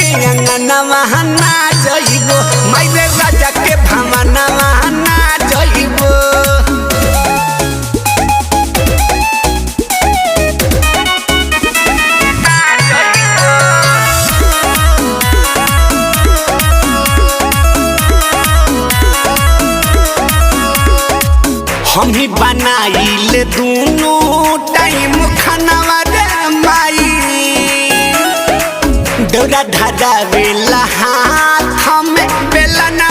के अंगनवा ना जइबो माइरे राजा के भवनवा ना जइबो। हम ही बनाइले दोनों टाइम खानावा रे माई डोरा धरा वेला हाथ में बेलना